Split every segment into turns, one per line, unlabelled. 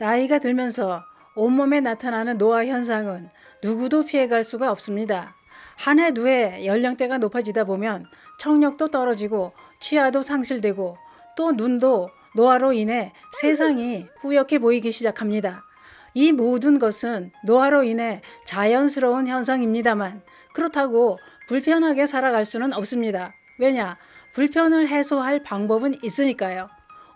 나이가 들면서 온몸에 나타나는 노화 현상은 누구도 피해갈 수가 없습니다. 한 해 두 해 연령대가 높아지다 보면 청력도 떨어지고 치아도 상실되고 또 눈도 노화로 인해 세상이 뿌옇게 보이기 시작합니다. 이 모든 것은 노화로 인해 자연스러운 현상입니다만 그렇다고 불편하게 살아갈 수는 없습니다. 왜냐? 불편을 해소할 방법은 있으니까요.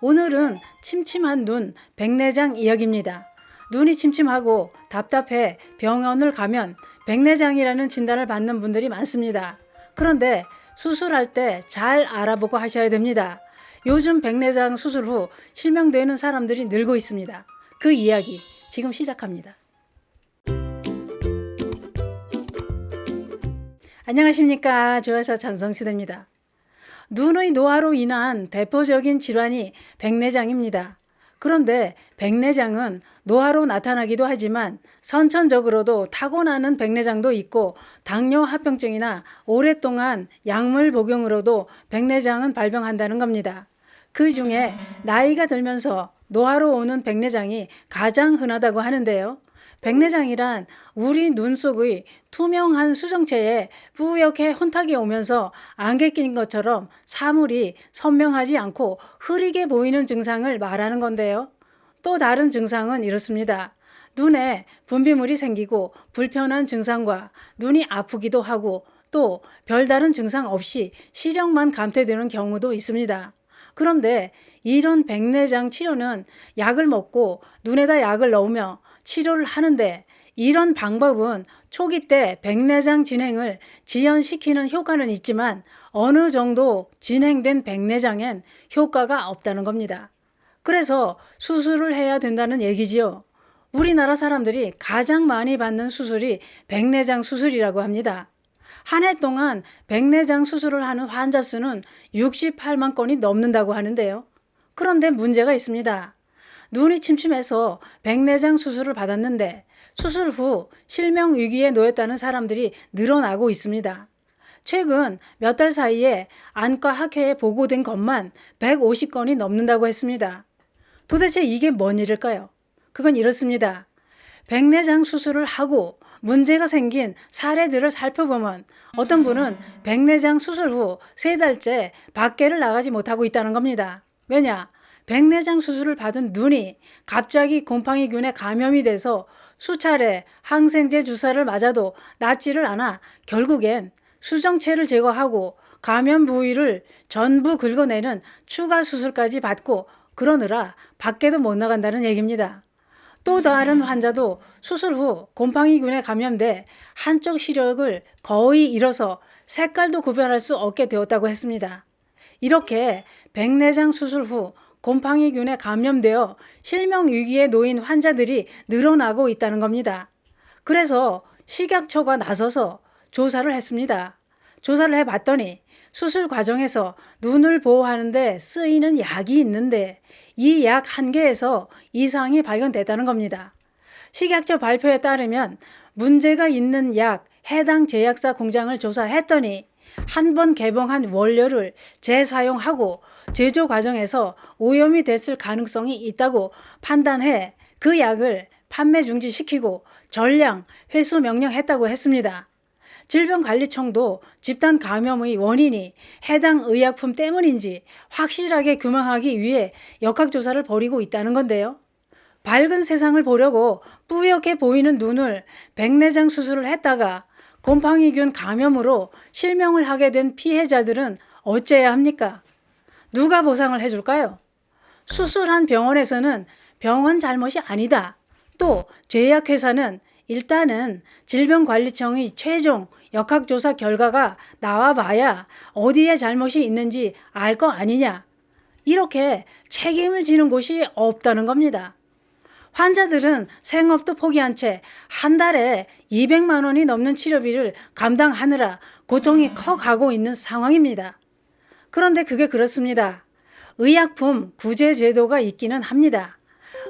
오늘은 침침한 눈, 백내장 이야기입니다. 눈이 침침하고 답답해 병원을 가면 백내장이라는 진단을 받는 분들이 많습니다. 그런데 수술할 때 잘 알아보고 하셔야 됩니다. 요즘 백내장 수술 후 실명되는 사람들이 늘고 있습니다. 그 이야기 지금 시작합니다. 안녕하십니까. 조여사 전성시대입니다. 눈의 노화로 인한 대표적인 질환이 백내장입니다. 그런데 백내장은 노화로 나타나기도 하지만 선천적으로도 타고나는 백내장도 있고 당뇨 합병증이나 오랫동안 약물 복용으로도 백내장은 발병한다는 겁니다. 그 중에 나이가 들면서 노화로 오는 백내장이 가장 흔하다고 하는데요. 백내장이란 우리 눈 속의 투명한 수정체에 뿌옇게 혼탁이 오면서 안개 낀 것처럼 사물이 선명하지 않고 흐리게 보이는 증상을 말하는 건데요. 또 다른 증상은 이렇습니다. 눈에 분비물이 생기고 불편한 증상과 눈이 아프기도 하고 또 별다른 증상 없이 시력만 감퇴되는 경우도 있습니다. 그런데 이런 백내장 치료는 약을 먹고 눈에다 약을 넣으며 치료를 하는데 이런 방법은 초기 때 백내장 진행을 지연시키는 효과는 있지만 어느 정도 진행된 백내장엔 효과가 없다는 겁니다. 그래서 수술을 해야 된다는 얘기지요. 우리나라 사람들이 가장 많이 받는 수술이 백내장 수술이라고 합니다. 한 해 동안 백내장 수술을 하는 환자 수는 68만 건이 넘는다고 하는데요. 그런데 문제가 있습니다. 눈이 침침해서 백내장 수술을 받았는데 수술 후 실명 위기에 놓였다는 사람들이 늘어나고 있습니다. 최근 몇 달 사이에 안과 학회에 보고된 것만 150건이 넘는다고 했습니다. 도대체 이게 뭔 일일까요? 그건 이렇습니다. 백내장 수술을 하고 문제가 생긴 사례들을 살펴보면 어떤 분은 백내장 수술 후 3달째 밖에를 나가지 못하고 있다는 겁니다. 왜냐? 백내장 수술을 받은 눈이 갑자기 곰팡이균에 감염이 돼서 수차례 항생제 주사를 맞아도 낫지를 않아 결국엔 수정체를 제거하고 감염 부위를 전부 긁어내는 추가 수술까지 받고 그러느라 밖에도 못 나간다는 얘기입니다. 또 다른 환자도 수술 후 곰팡이균에 감염돼 한쪽 시력을 거의 잃어서 색깔도 구별할 수 없게 되었다고 했습니다. 이렇게 백내장 수술 후 곰팡이균에 감염되어 실명 위기에 놓인 환자들이 늘어나고 있다는 겁니다. 그래서 식약처가 나서서 조사를 했습니다. 조사를 해봤더니 수술 과정에서 눈을 보호하는 데 쓰이는 약이 있는데 이 약 한 개에서 이상이 발견됐다는 겁니다. 식약처 발표에 따르면 문제가 있는 약 해당 제약사 공장을 조사했더니 한 번 개봉한 원료를 재사용하고 제조 과정에서 오염이 됐을 가능성이 있다고 판단해 그 약을 판매 중지시키고 전량 회수 명령했다고 했습니다. 질병관리청도 집단 감염의 원인이 해당 의약품 때문인지 확실하게 규명하기 위해 역학조사를 벌이고 있다는 건데요. 밝은 세상을 보려고 뿌옇게 보이는 눈을 백내장 수술을 했다가 곰팡이균 감염으로 실명을 하게 된 피해자들은 어째야 합니까? 누가 보상을 해줄까요? 수술한 병원에서는 병원 잘못이 아니다. 또 제약회사는 일단은 질병관리청의 최종 역학조사 결과가 나와봐야 어디에 잘못이 있는지 알 거 아니냐. 이렇게 책임을 지는 곳이 없다는 겁니다. 환자들은 생업도 포기한 채 한 달에 200만 원이 넘는 치료비를 감당하느라 고통이 커가고 있는 상황입니다. 그런데 그게 그렇습니다. 의약품 구제 제도가 있기는 합니다.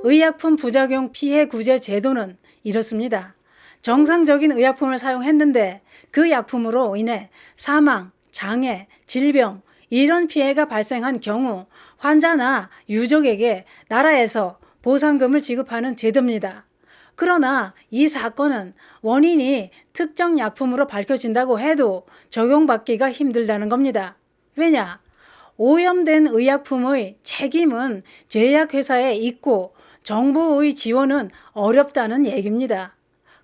의약품 부작용 피해 구제 제도는 이렇습니다. 정상적인 의약품을 사용했는데 그 약품으로 인해 사망, 장애, 질병 이런 피해가 발생한 경우 환자나 유족에게 나라에서 보상금을 지급하는 제도입니다. 그러나 이 사건은 원인이 특정 약품으로 밝혀진다고 해도 적용받기가 힘들다는 겁니다. 왜냐? 오염된 의약품의 책임은 제약회사에 있고 정부의 지원은 어렵다는 얘기입니다.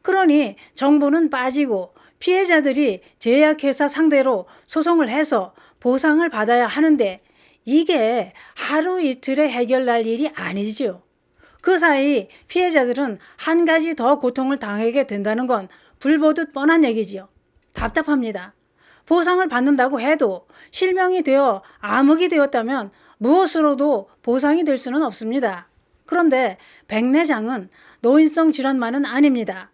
그러니 정부는 빠지고 피해자들이 제약회사 상대로 소송을 해서 보상을 받아야 하는데 이게 하루 이틀에 해결날 일이 아니지요. 그 사이 피해자들은 한 가지 더 고통을 당하게 된다는 건 불보듯 뻔한 얘기지요. 답답합니다. 보상을 받는다고 해도 실명이 되어 암흑이 되었다면 무엇으로도 보상이 될 수는 없습니다. 그런데 백내장은 노인성 질환만은 아닙니다.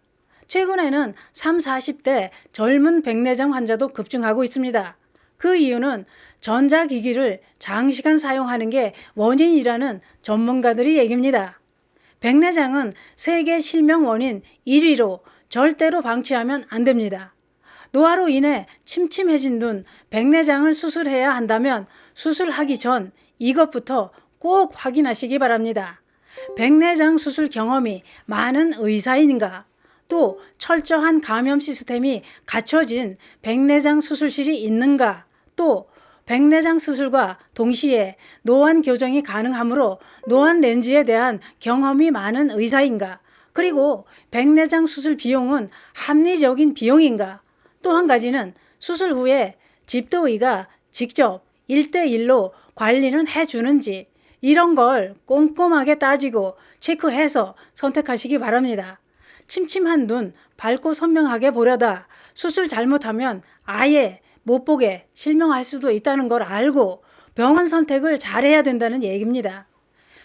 최근에는 30, 40대 젊은 백내장 환자도 급증하고 있습니다. 그 이유는 전자기기를 장시간 사용하는 게 원인이라는 전문가들의 얘기입니다. 백내장은 세계 실명 원인 1위로 절대로 방치하면 안 됩니다. 노화로 인해 침침해진 눈, 백내장을 수술해야 한다면 수술하기 전 이것부터 꼭 확인하시기 바랍니다. 백내장 수술 경험이 많은 의사인가? 또 철저한 감염 시스템이 갖춰진 백내장 수술실이 있는가? 또 백내장 수술과 동시에 노안 교정이 가능하므로 노안 렌즈에 대한 경험이 많은 의사인가? 그리고 백내장 수술 비용은 합리적인 비용인가? 또 한 가지는 수술 후에 집도의가 직접 1대1로 관리는 해주는지 이런 걸 꼼꼼하게 따지고 체크해서 선택하시기 바랍니다. 침침한 눈 밝고 선명하게 보려다 수술 잘못하면 아예 못 보게 실명할 수도 있다는 걸 알고 병원 선택을 잘해야 된다는 얘기입니다.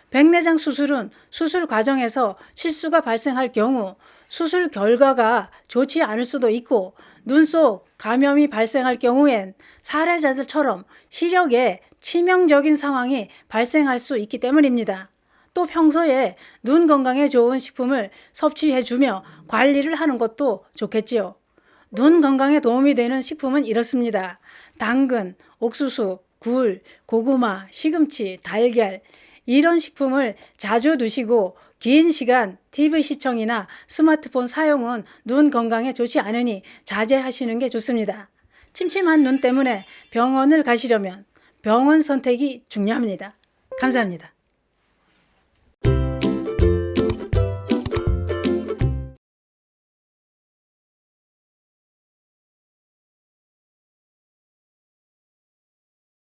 백내장 수술은 수술 과정에서 실수가 발생할 경우 수술 결과가 좋지 않을 수도 있고 눈 속 감염이 발생할 경우엔 사례자들처럼 시력에 치명적인 상황이 발생할 수 있기 때문입니다. 또 평소에 눈 건강에 좋은 식품을 섭취해주며 관리를 하는 것도 좋겠지요. 눈 건강에 도움이 되는 식품은 이렇습니다. 당근, 옥수수, 굴, 고구마, 시금치, 달걀 이런 식품을 자주 드시고 긴 시간 TV 시청이나 스마트폰 사용은 눈 건강에 좋지 않으니 자제하시는 게 좋습니다. 침침한 눈 때문에 병원을 가시려면 병원 선택이 중요합니다. 감사합니다.